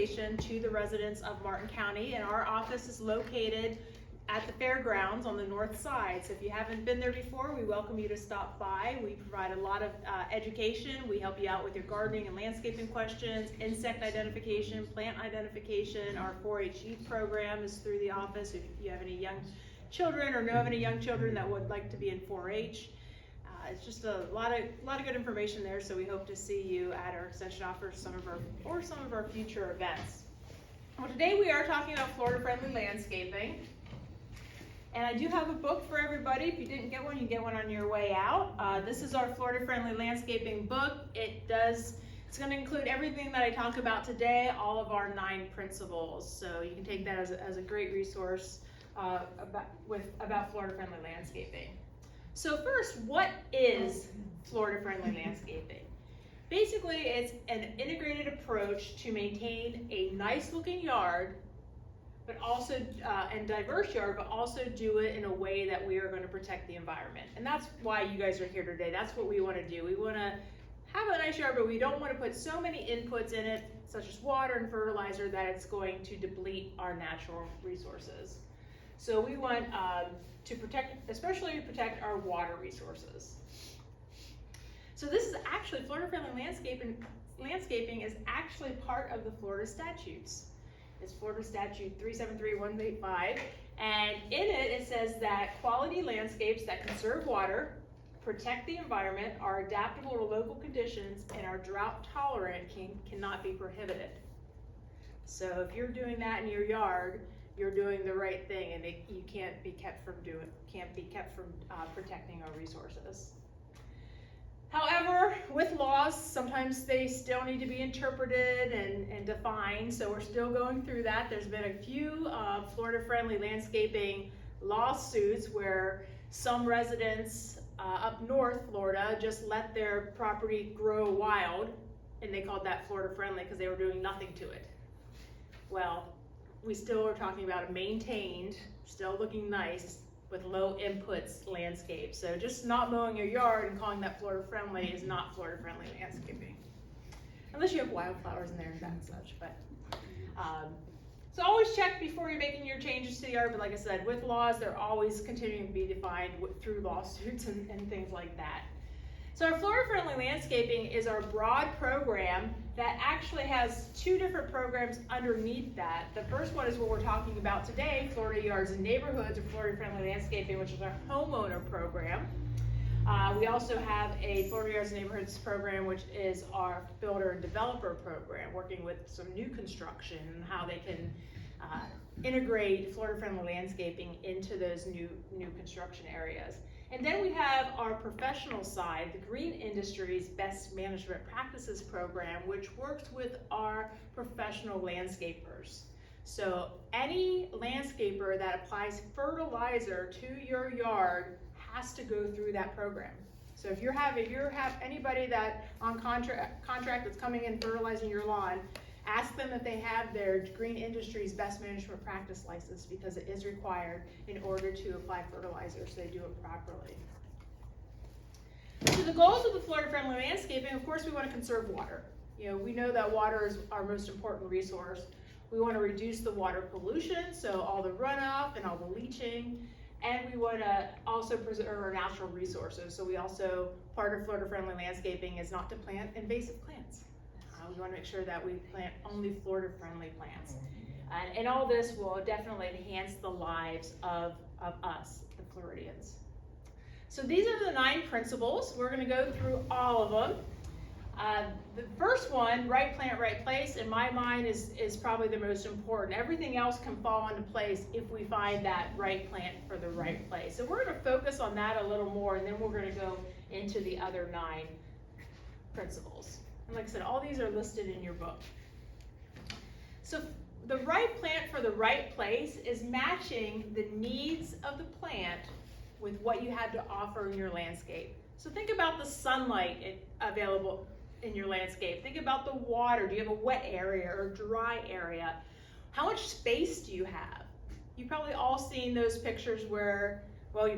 to the residents of Martin County, and our office is located at the fairgrounds on the north side. So if you haven't been there before, we welcome you to stop by. We provide a lot of education. We help you out with your gardening and landscaping questions, insect identification, plant identification. Our 4-H youth program is through the office. If you have any young children or know of any young children that would like to be in 4-H. It's just a lot of good information there, so we hope to see you at our extension office some of our future events. Well, today we are talking about Florida-friendly landscaping, and I do have a book for everybody. If you didn't get one, you can get one on your way out. This is our Florida-friendly landscaping book. It's going to include everything that I talk about today, all of our 9 principles. So you can take that as a great resource about Florida-friendly landscaping. So first, what is Florida-friendly landscaping? Basically, it's an integrated approach to maintain a nice-looking yard, but also and diverse yard, but also do it in a way that we are going to protect the environment. And that's why you guys are here today. That's what we want to do. We want to have a nice yard, but we don't want to put so many inputs in it, such as water and fertilizer, that it's going to deplete our natural resources. So we want to especially protect our water resources. So this is actually, Florida-friendly landscaping is actually part of the Florida statutes. It's Florida Statute 373185, and in it says that quality landscapes that conserve water, protect the environment, are adaptable to local conditions, and are drought tolerant cannot be prohibited. So if you're doing that in your yard, you're doing the right thing, and you can't be kept from protecting our resources. However, with laws, sometimes they still need to be interpreted and defined, so we're still going through that. There's been a few Florida-friendly landscaping lawsuits where some residents up north Florida just let their property grow wild, and they called that Florida-friendly because they were doing nothing to it. Well, we still are talking about a maintained, still looking nice, with low inputs landscape. So just not mowing your yard and calling that Florida-friendly is not Florida-friendly landscaping. Unless you have wildflowers in there and such. But so always check before you're making your changes to the yard. But like I said, with laws, they're always continuing to be defined through lawsuits and things like that. So our Florida-friendly landscaping is our broad program that actually has 2 different programs underneath that. The first one is what we're talking about today, Florida Yards and Neighborhoods, or Florida-friendly landscaping, which is our homeowner program. We also have a Florida Yards and Neighborhoods program, which is our builder and developer program, working with some new construction and how they can integrate Florida-friendly landscaping into those new construction areas. And then we have our professional side, the Green Industries Best Management Practices Program, which works with our professional landscapers. So any landscaper that applies fertilizer to your yard has to go through that program. So if you have anybody that on contract that's coming in fertilizing your lawn, ask them if they have their Green Industries Best Management Practice license, because it is required in order to apply fertilizer, so they do it properly. So the goals of the Florida-friendly landscaping, of course, we want to conserve water. We know that water is our most important resource. We want to reduce the water pollution, so all the runoff and all the leaching, and we want to also preserve our natural resources. So we also, part of Florida-friendly landscaping is not to plant invasive plants. We want to make sure that we plant only Florida-friendly plants. And all this will definitely enhance the lives of us, the Floridians. So these are the 9 principles. We're going to go through all of them. The first one, right plant, right place, in my mind is probably the most important. Everything else can fall into place if we find that right plant for the right place. So we're going to focus on that a little more, and then we're going to go into the other 9 principles. And like I said, all these are listed in your book. So the right plant for the right place is matching the needs of the plant with what you have to offer in your landscape. So think about the sunlight available in your landscape. Think about the water. Do you have a wet area or a dry area? How much space do you have? You've probably all seen those pictures where, well,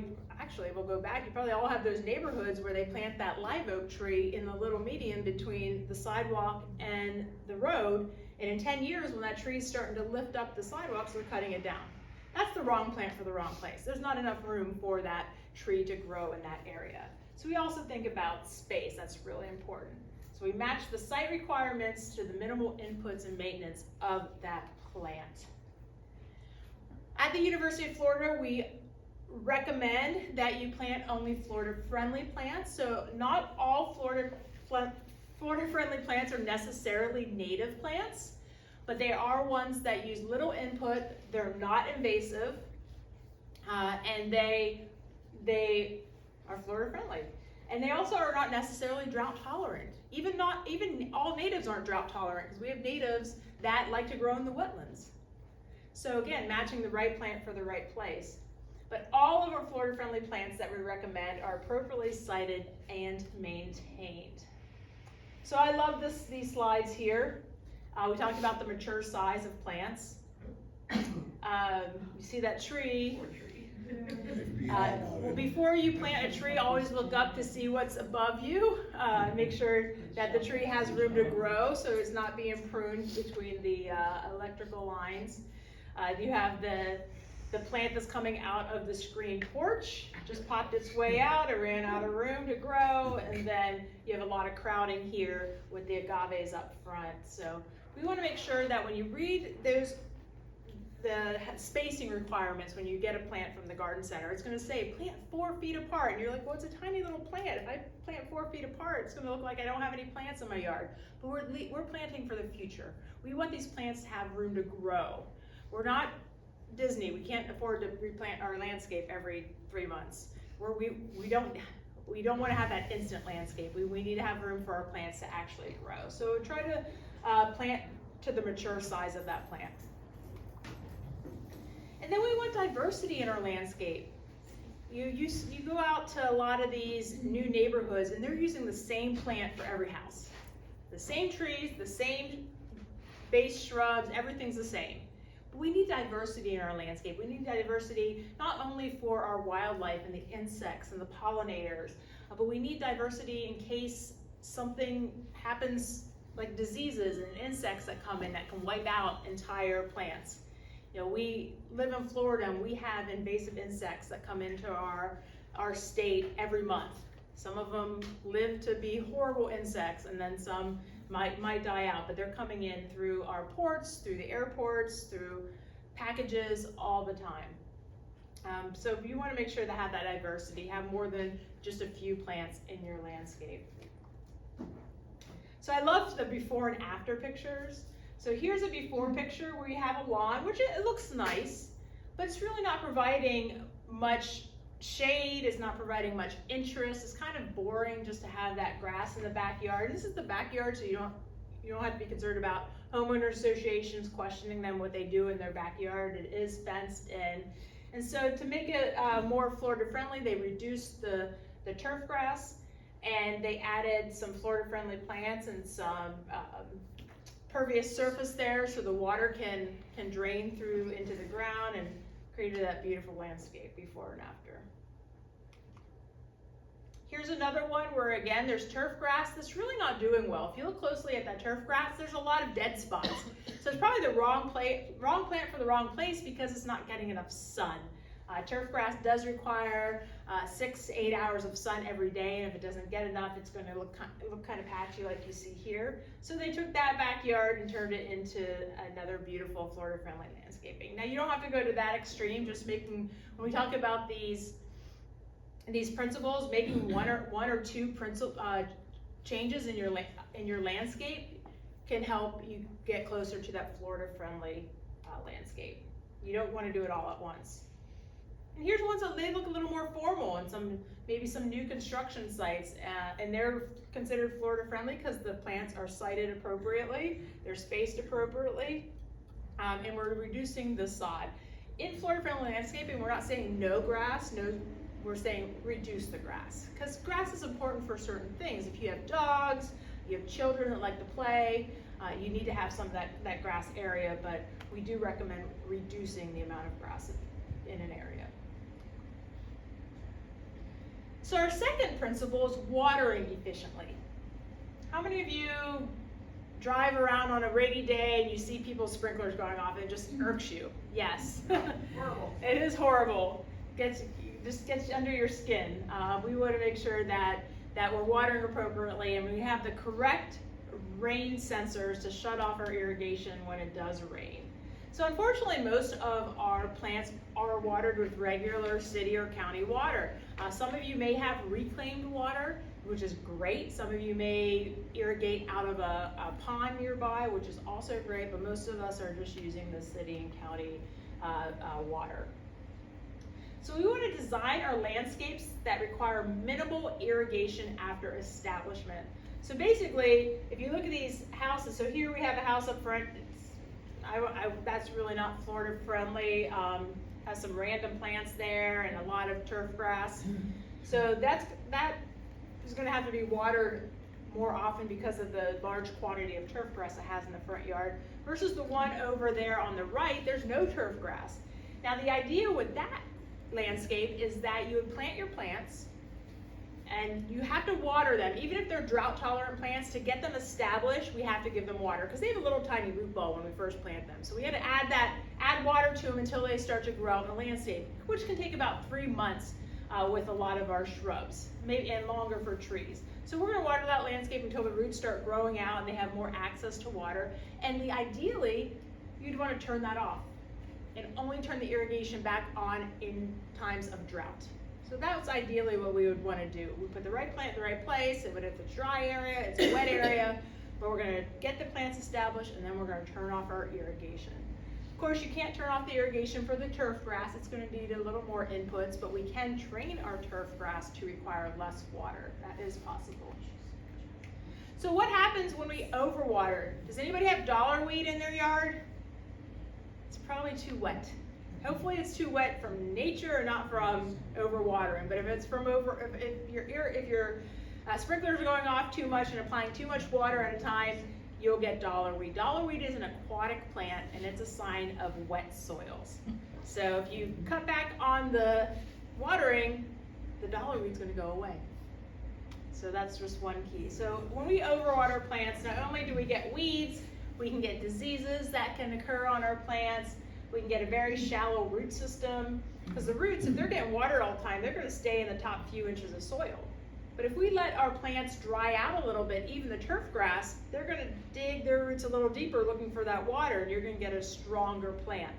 we'll go back. You probably all have those neighborhoods where they plant that live oak tree in the little median between the sidewalk and the road, And in 10 years, when that tree is starting to lift up the sidewalks, we're cutting it down. That's the wrong plant for the wrong place. There's not enough room for that tree to grow in that area. So we also think about space. That's really important. So we match the site requirements to the minimal inputs and maintenance of that plant. At the University of Florida, we recommend that you plant only Florida-friendly plants. So not all Florida-friendly plants are necessarily native plants, but they are ones that use little input, they're not invasive, and they are Florida-friendly. And they also are not necessarily drought tolerant. Even all natives aren't drought tolerant, because we have natives that like to grow in the wetlands. So again, matching the right plant for the right place. But all of our Florida-friendly plants that we recommend are appropriately sited and maintained. So I love these slides here. We talked about the mature size of plants. You see that tree. Well, before you plant a tree, always look up to see what's above you. Make sure that the tree has room to grow, so it's not being pruned between the electrical lines. You have the plant that's coming out of the screened porch, just popped its way out, it ran out of room to grow, and then you have a lot of crowding here with the agaves up front. So we want to make sure that when you read the spacing requirements when you get a plant from the garden center, it's going to say plant 4 feet apart, and you're like, well, it's a tiny little plant. If I plant 4 feet apart, it's going to look like I don't have any plants in my yard. But we're planting for the future. We want these plants to have room to grow. We're not Disney. We can't afford to replant our landscape every 3 months. We don't want to have that instant landscape. We need to have room for our plants to actually grow. So try to plant to the mature size of that plant. And then we want diversity in our landscape. You go out to a lot of these new neighborhoods, and they're using the same plant for every house. The same trees, the same base shrubs, everything's the same. But we need diversity in our landscape. We need diversity not only for our wildlife and the insects and the pollinators, but we need diversity in case something happens, like diseases and insects that come in that can wipe out entire plants. You know, we live in Florida, and we have invasive insects that come into our state every month. Some of them live to be horrible insects, and then some might die out, but they're coming in through our ports, through the airports, through packages all the time. So you want to make sure to have that diversity, have more than just a few plants in your landscape. So I love the before and after pictures. So here's a before picture where you have a lawn, which it looks nice, but it's really not providing much shade, it's not providing much interest. It's kind of boring just to have that grass in the backyard. This is the backyard, so you don't have to be concerned about homeowner associations questioning them what they do in their backyard. It is fenced in. And so to make it more Florida friendly, they reduced the turf grass, and they added some Florida friendly plants and some pervious surface there, so the water can drain through into the ground, and created that beautiful landscape before and after. Here's another one where, again, there's turf grass that's really not doing well. If you look closely at that turf grass, there's a lot of dead spots. So it's probably the wrong plant for the wrong place because it's not getting enough sun. Turf grass does require 6 to 8 hours of sun every day, and if it doesn't get enough, it's going to look kind of patchy like you see here. So they took that backyard and turned it into another beautiful Florida-friendly landscaping. Now you don't have to go to that extreme. Just making, when we talk about these principles, making one or two changes in your landscape can help you get closer to that Florida-friendly landscape. You don't want to do it all at once. And here's ones that they look a little more formal, and maybe some new construction sites, and they're considered Florida friendly because the plants are sited appropriately, they're spaced appropriately, and we're reducing the sod. In Florida friendly landscaping, we're not saying no grass, we're saying reduce the grass, because grass is important for certain things. If you have dogs, you have children that like to play, you need to have some of that grass area, but we do recommend reducing the amount of grass in an area. So our second principle is watering efficiently. How many of you drive around on a rainy day and you see people's sprinklers going off, it just irks you. Yes. Horrible. It is horrible. Just gets under your skin. We want to make sure that we're watering appropriately and we have the correct rain sensors to shut off our irrigation when it does rain. So unfortunately, most of our plants are watered with regular city or county water. Some of you may have reclaimed water, which is great. Some of you may irrigate out of a pond nearby, which is also great, but most of us are just using the city and county water. So we want to design our landscapes that require minimal irrigation after establishment. So basically, if you look at these houses, so here we have a house up front. That's really not Florida friendly. Has some random plants there and a lot of turf grass. So that is going to have to be watered more often because of the large quantity of turf grass it has in the front yard. Versus the one over there on the right, there's no turf grass. Now the idea with that landscape is that you would plant your plants and you have to water them. Even if they're drought tolerant plants, to get them established, we have to give them water because they have a little tiny root ball when we first plant them. So we had to add water to them until they start to grow out in the landscape, which can take about 3 months with a lot of our shrubs, maybe and longer for trees. So we're going to water that landscape until the roots start growing out and they have more access to water. And ideally, you'd want to turn that off and only turn the irrigation back on in times of drought. So that's ideally what we would want to do. We put the right plant in the right place, but if it's a dry area, it's a wet area, but we're going to get the plants established and then we're going to turn off our irrigation. Of course, you can't turn off the irrigation for the turf grass. It's going to need a little more inputs, but we can train our turf grass to require less water. That is possible. So what happens when we overwater? Does anybody have dollarweed in their yard? It's probably too wet. Hopefully it's too wet from nature and not from overwatering. But if it's from if your sprinklers are going off too much and applying too much water at a time, you'll get dollarweed. Dollarweed is an aquatic plant and it's a sign of wet soils. So if you cut back on the watering, the dollarweed's going to go away. So that's just one key. So when we overwater plants, not only do we get weeds, we can get diseases that can occur on our plants. We can get a very shallow root system because the roots, if they're getting watered all the time, they're going to stay in the top few inches of soil. But if we let our plants dry out a little bit, even the turf grass, they're going to dig their roots a little deeper looking for that water, and you're going to get a stronger plant.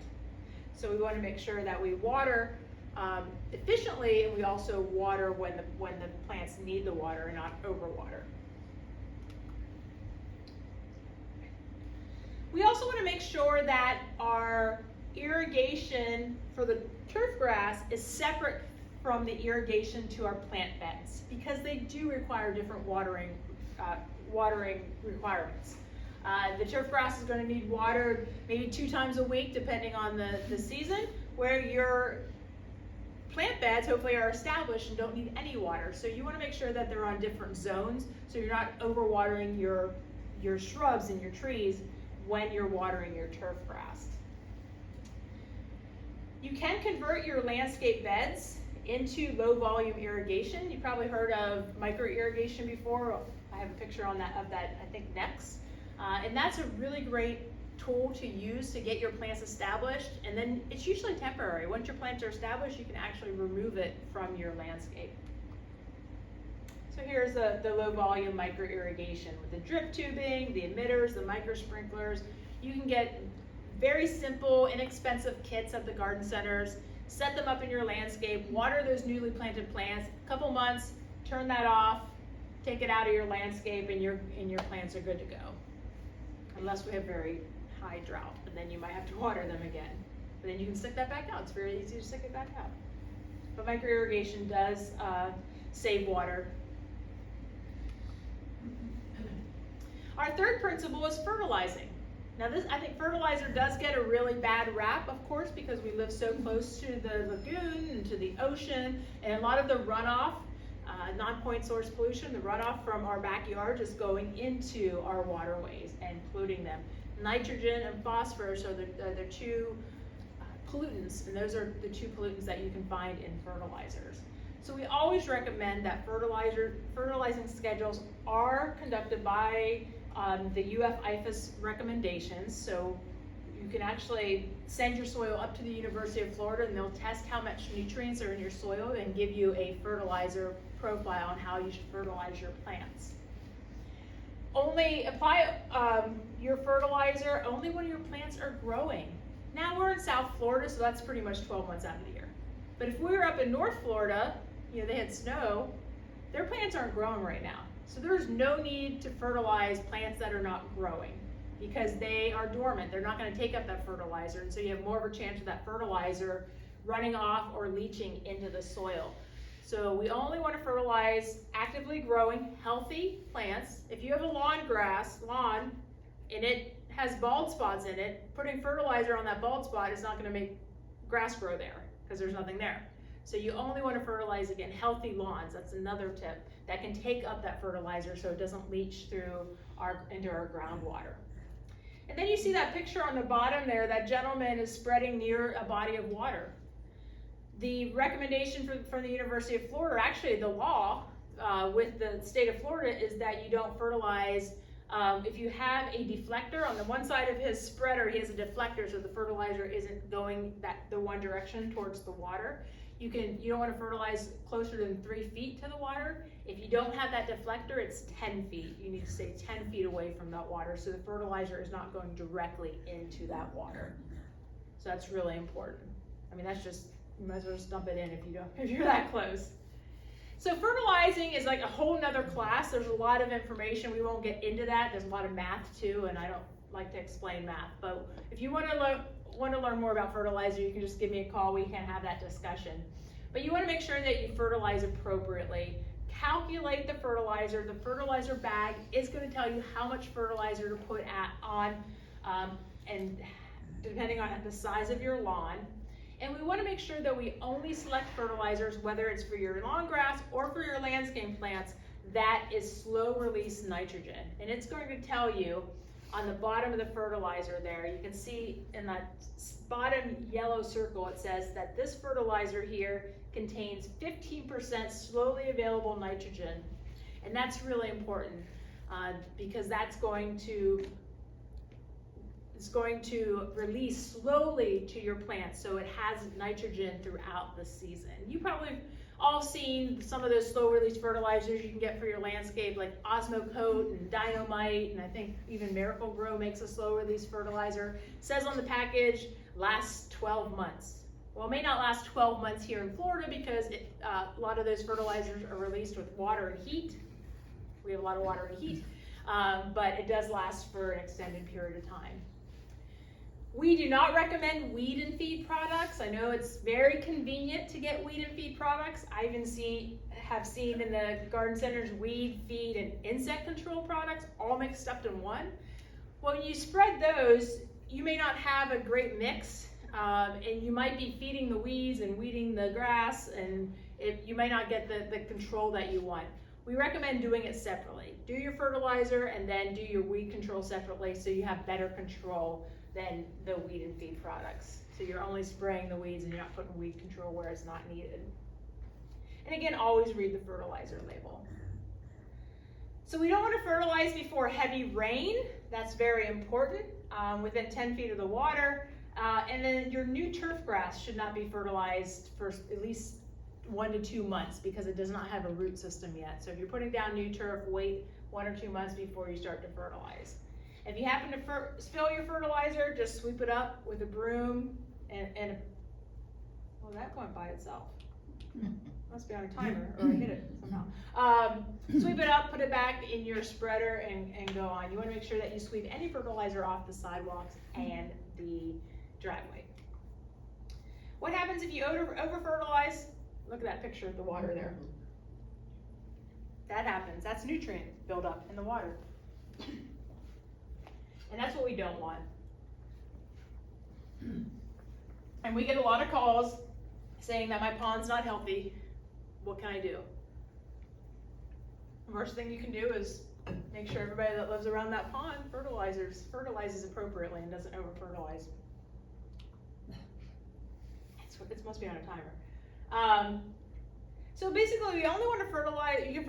So we want to make sure that we water efficiently, and we also water when the plants need the water and not overwater. We also want to make sure that our irrigation for the turf grass is separate from the irrigation to our plant beds because they do require different watering requirements. The turf grass is going to need watered maybe 2 times a week depending on the season, where your plant beds hopefully are established and don't need any water. So you want to make sure that they're on different zones so you're not overwatering your shrubs and your trees when you're watering your turf grass. You can convert your landscape beds into low volume irrigation. You probably heard of micro irrigation before. I have a picture of that I think next. And that's a really great tool to use to get your plants established, and then it's usually temporary. Once your plants are established, you can actually remove it from your landscape. So here's the low volume micro irrigation with the drip tubing, the emitters, the micro sprinklers. You can get very simple, inexpensive kits at the garden centers, set them up in your landscape, water those newly planted plants, a couple months, turn that off, take it out of your landscape, and your plants are good to go. Unless we have very high drought, and then you might have to water them again. But then you can stick that back out. It's very easy to stick it back out. But micro irrigation does save water. Our third principle is fertilizing. Now I think fertilizer does get a really bad rap, of course, because we live so close to the lagoon and to the ocean, and a lot of the runoff, non-point source pollution, the runoff from our backyard is going into our waterways and polluting them. Nitrogen and phosphorus are the 2 pollutants, and those are the 2 pollutants that you can find in fertilizers. So we always recommend that fertilizing schedules are conducted by the UF-IFAS recommendations. So you can actually send your soil up to the University of Florida and they'll test how much nutrients are in your soil and give you a fertilizer profile on how you should fertilize your plants. Only apply your fertilizer only when your plants are growing. Now we're in South Florida, so that's pretty much 12 months out of the year. But if we were up in North Florida, they had snow, their plants aren't growing right now. So there's no need to fertilize plants that are not growing because they are dormant. They're not going to take up that fertilizer, and so you have more of a chance of that fertilizer running off or leaching into the soil. So we only want to fertilize actively growing, healthy plants. If you have a lawn and it has bald spots in it, putting fertilizer on that bald spot is not going to make grass grow there because there's nothing there. So you only want to fertilize, again, healthy lawns. That's another tip that can take up that fertilizer so it doesn't leach into our groundwater. And then you see that picture on the bottom there, that gentleman is spreading near a body of water. The recommendation from the University of Florida, actually the law with the state of Florida, is that you don't fertilize if you have a deflector on the one side of his spreader. He has a deflector so the fertilizer isn't going the one direction towards the water. You don't want to fertilize closer than 3 feet to the water. If you don't have that deflector, it's 10 feet. You need to stay 10 feet away from that water so the fertilizer is not going directly into that water. So that's really important. I mean, that's just, you might as well just dump it in if you're that close. So fertilizing is like a whole nother class. There's a lot of information. We won't get into that. There's a lot of math too, and I don't like to explain math. But if you want to learn more about fertilizer, you can just give me a call. We can have that discussion. But you want to make sure that you fertilize appropriately. Calculate the fertilizer. The fertilizer bag is going to tell you how much fertilizer to put on, and depending on the size of your lawn. And we want to make sure that we only select fertilizers, whether it's for your lawn grass or for your landscape plants, that is slow release nitrogen. And it's going to tell you on the bottom of the fertilizer there, you can see in that bottom yellow circle, it says that this fertilizer here contains 15% slowly available nitrogen. And that's really important because it's going to release slowly to your plants, so it has nitrogen throughout the season. You probably all seen some of those slow release fertilizers you can get for your landscape, like Osmocote and Dynamite, and I think even Miracle Grow makes a slow release fertilizer. It says on the package, lasts 12 months. Well, it may not last 12 months here in Florida because a lot of those fertilizers are released with water and heat. We have a lot of water and heat, but it does last for an extended period of time. We do not recommend weed and feed products. I know it's very convenient to get weed and feed products. I even have seen in the garden centers weed, feed, and insect control products all mixed up in one. When you spread those, you may not have a great mix, and you might be feeding the weeds and weeding the grass, and you may not get the control that you want. We recommend doing it separately. Do your fertilizer and then do your weed control separately so you have better control than the weed and feed products. So you're only spraying the weeds and you're not putting weed control where it's not needed. And again, always read the fertilizer label. So we don't want to fertilize before heavy rain. That's very important, within 10 feet of the water. And then your new turf grass should not be fertilized for at least 1 to 2 months because it does not have a root system yet. So if you're putting down new turf, wait 1 or 2 months before you start to fertilize. If you happen to spill your fertilizer, just sweep it up with a broom and well, that went by itself. Must be on a timer, or I hit it somehow. Sweep it up, put it back in your spreader, and go on. You want to make sure that you sweep any fertilizer off the sidewalks and the driveway. What happens if you over-fertilize? Look at that picture of the water there. That happens. That's nutrient buildup in the water. And that's what we don't want. And we get a lot of calls saying that my pond's not healthy. What can I do? The first thing you can do is make sure everybody that lives around that pond fertilizes appropriately and doesn't over-fertilize. It must be on a timer. So basically, we only want to fertilize. Your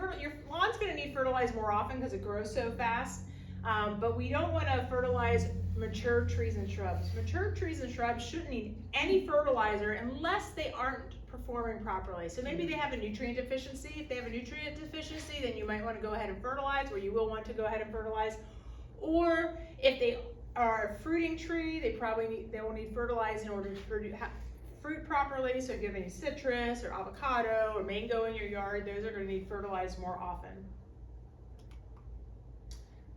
lawn's going to need fertilized more often because it grows so fast. But we don't want to fertilize mature trees and shrubs. Mature trees and shrubs shouldn't need any fertilizer unless they aren't performing properly. So maybe they have a nutrient deficiency. If they have a nutrient deficiency, then you might want to go ahead and fertilize, or you will want to go ahead and fertilize. Or if they are a fruiting tree, they will need fertilizer in order to produce fruit properly. So if you have any citrus or avocado or mango in your yard, those are going to need fertilized more often.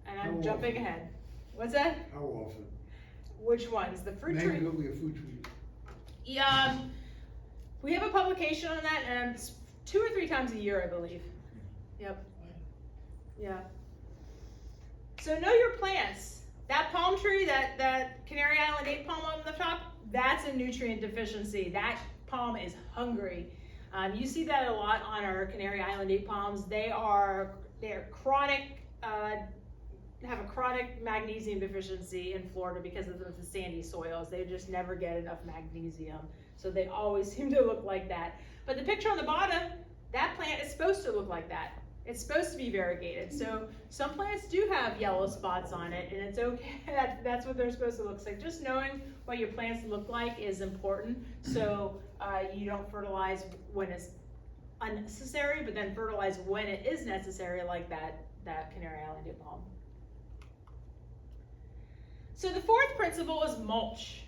And I'm jumping ahead. What's that? How often? Which ones? The fruit tree? Mango, we have fruit trees. Yeah, we have a publication on that, and it's 2 or 3 times a year, I believe. Yep. Yeah. So know your plants. That palm tree, that Canary Island date palm on the top, that's a nutrient deficiency. That palm is hungry. You see that a lot on our Canary Island date palms. They're chronic. Have a chronic magnesium deficiency in Florida because of the sandy soils. They just never get enough magnesium, so they always seem to look like that. But the picture on the bottom, that plant is supposed to look like that. It's supposed to be variegated. So some plants do have yellow spots on it, and it's okay. That's what they're supposed to look like. Just knowing what your plants look like is important, so you don't fertilize when it's unnecessary, but then fertilize when it is necessary, like that Canary Island date palm. So the fourth principle is mulch.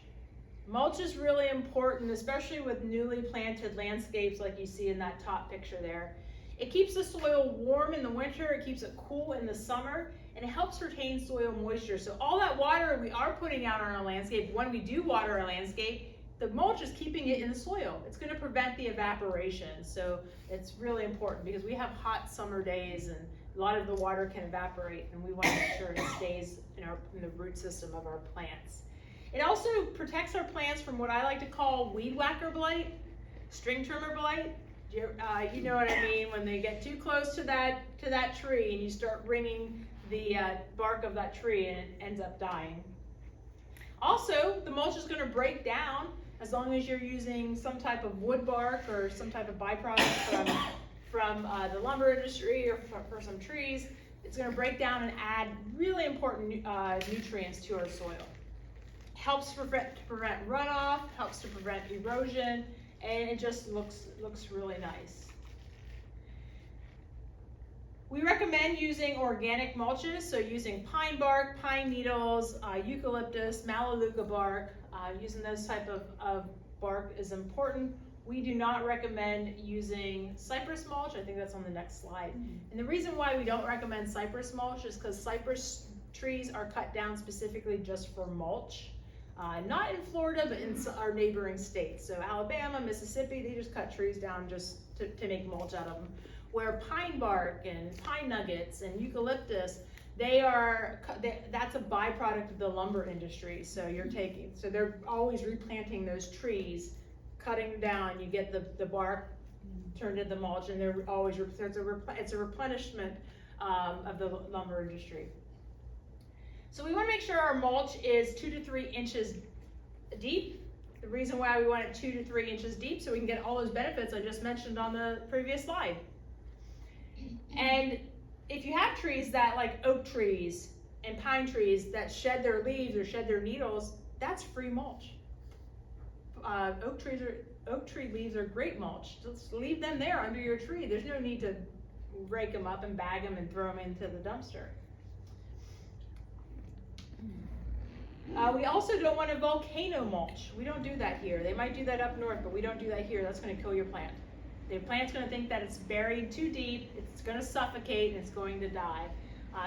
Mulch is really important, especially with newly planted landscapes like you see in that top picture there. It keeps the soil warm in the winter, it keeps it cool in the summer, and it helps retain soil moisture. So all that water we are putting out on our landscape, when we do water our landscape, the mulch is keeping it in the soil. It's going to prevent the evaporation. So it's really important because we have hot summer days and a lot of the water can evaporate, and we want to make sure it stays in the root system of our plants. It also protects our plants from what I like to call weed whacker blight, string trimmer blight. You know what I mean, when they get too close to that tree and you start wringing the bark of that tree and it ends up dying. Also, the mulch is going to break down as long as you're using some type of wood bark or some type of byproduct from the lumber industry or for some trees. It's going to break down and add really important nutrients to our soil. Helps to prevent runoff, helps to prevent erosion, and it just looks really nice. We recommend using organic mulches, so using pine bark, pine needles, eucalyptus, melaleuca bark. Using those type of bark is important. We do not recommend using cypress mulch. I think that's on the next slide. And the reason why we don't recommend cypress mulch is because cypress trees are cut down specifically just for mulch. Not in Florida, but in our neighboring states. So Alabama, Mississippi, they just cut trees down just to make mulch out of them. Where pine bark and pine nuggets and eucalyptus, that's a byproduct of the lumber industry. So they're always replanting those trees, cutting them down. You get the bark turned into mulch, and they're always it's a replenishment of the lumber industry. So we want to make sure our mulch is 2 to 3 inches deep. The reason why we want it 2 to 3 inches deep, so we can get all those benefits I just mentioned on the previous slide. And if you have trees like oak trees and pine trees that shed their leaves or shed their needles, that's free mulch. Oak tree leaves are great mulch. Just leave them there under your tree. There's no need to rake them up and bag them and throw them into the dumpster. We also don't want a volcano mulch. We don't do that here. They might do that up north, but we don't do that here. That's going to kill your plant. The plant's going to think that it's buried too deep, it's going to suffocate, and it's going to die.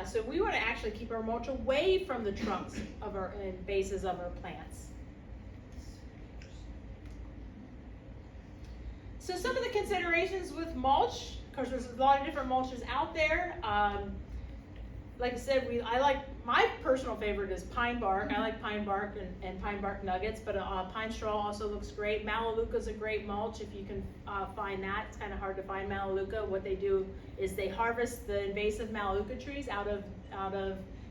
So we want to actually keep our mulch away from the trunks and bases of our plants. So some of the considerations with mulch, because there's a lot of different mulches out there. Like I said, my personal favorite is pine bark. I like pine bark and pine bark nuggets, but pine straw also looks great. Melaleuca is a great mulch if you can find that. It's kind of hard to find Melaleuca. What they do is they harvest the invasive Melaleuca trees out of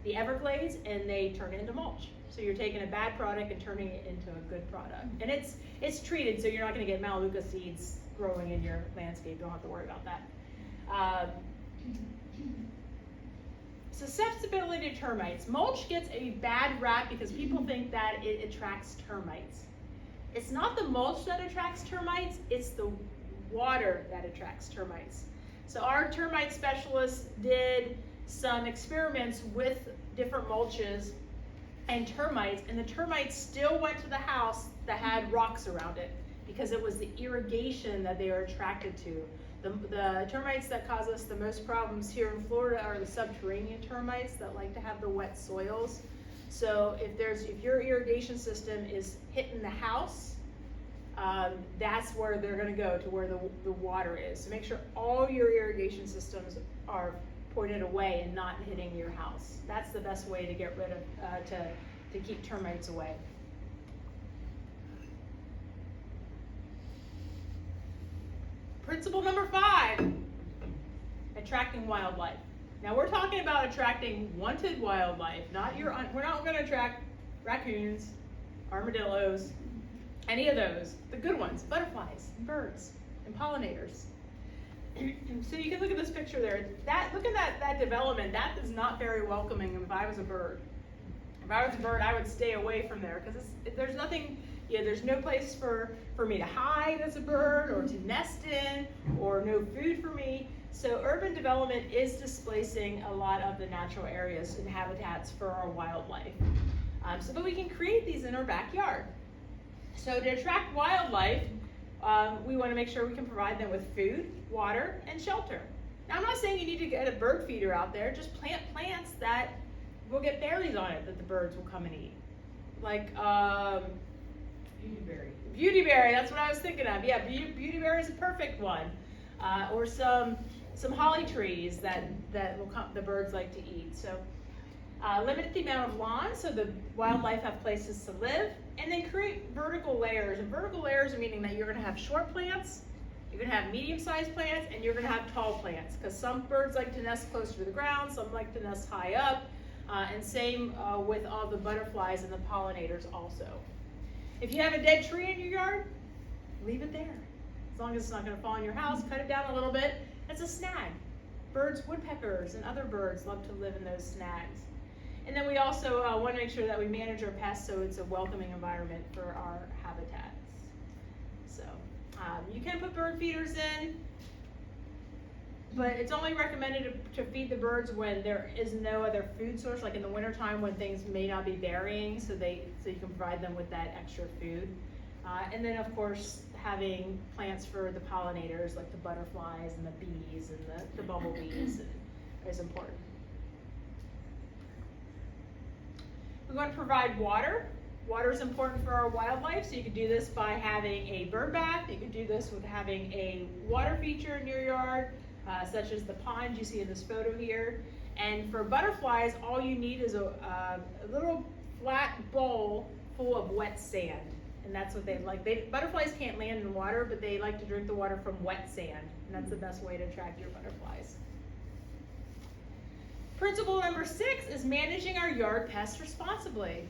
the Everglades, and they turn it into mulch. So you're taking a bad product and turning it into a good product. And it's treated, so you're not going to get Melaleuca seeds growing in your landscape. You don't have to worry about that. Susceptibility to termites. Mulch gets a bad rap because people think that it attracts termites. It's not the mulch that attracts termites, it's the water that attracts termites. So our termite specialists did some experiments with different mulches and termites, and the termites still went to the house that had rocks around it because it was the irrigation that they were attracted to. The termites that cause us the most problems here in Florida are the subterranean termites that like to have the wet soils. So if your irrigation system is hitting the house, that's where they're going to go, to where the water is. So make sure all your irrigation systems are pointed away and not hitting your house. That's the best way to get rid of, to keep termites away. Principle number 5, attracting wildlife. Now we're talking about attracting wanted wildlife, we're not going to attract raccoons, armadillos, any of those, the good ones, butterflies, and birds, and pollinators. So you can look at this picture there. Look at that development. That is not very welcoming if I was a bird. If I was a bird, I would stay away from there because there's nothing, there's no place for me to hide as a bird or to nest in, or no food for me. So urban development is displacing a lot of the natural areas and habitats for our wildlife. So that we can create these in our backyard. So to attract wildlife, we want to make sure we can provide them with food, water, and shelter. Now I'm not saying you need to get a bird feeder out there, just plant plants that will get berries on it that the birds will come and eat. Like Beautyberry. Beautyberry, that's what I was thinking of. Yeah, beautyberry is a perfect one. Or some holly trees that the birds like to eat. So limit the amount of lawns so the wildlife have places to live, and then create vertical layers. And vertical layers are meaning that you're going to have short plants, you're going to have medium-sized plants, and you're going to have tall plants, because some birds like to nest closer to the ground, some like to nest high up, and same with all the butterflies and the pollinators also. If you have a dead tree in your yard, leave it there. As long as it's not going to fall on your house, cut it down a little bit. It's a snag. Birds, woodpeckers, and other birds love to live in those snags. And then we also want to make sure that we manage our pests so it's a welcoming environment for our habitats. So you can put bird feeders in, but it's only recommended to feed the birds when there is no other food source, like in the wintertime when things may not be burying, so you can provide them with that extra food. And then of course having plants for the pollinators, like the butterflies and the bees and the bumblebees is important. We want to provide water. Water is important for our wildlife, so you can do this by having a bird bath. You can do this with having a water feature in your yard, such as the pond you see in this photo here. And for butterflies, all you need is a little flat bowl full of wet sand. And that's what they like. Butterflies can't land in water, but they like to drink the water from wet sand. And that's the best way to attract your butterflies. Principle number 6 is managing our yard pests responsibly.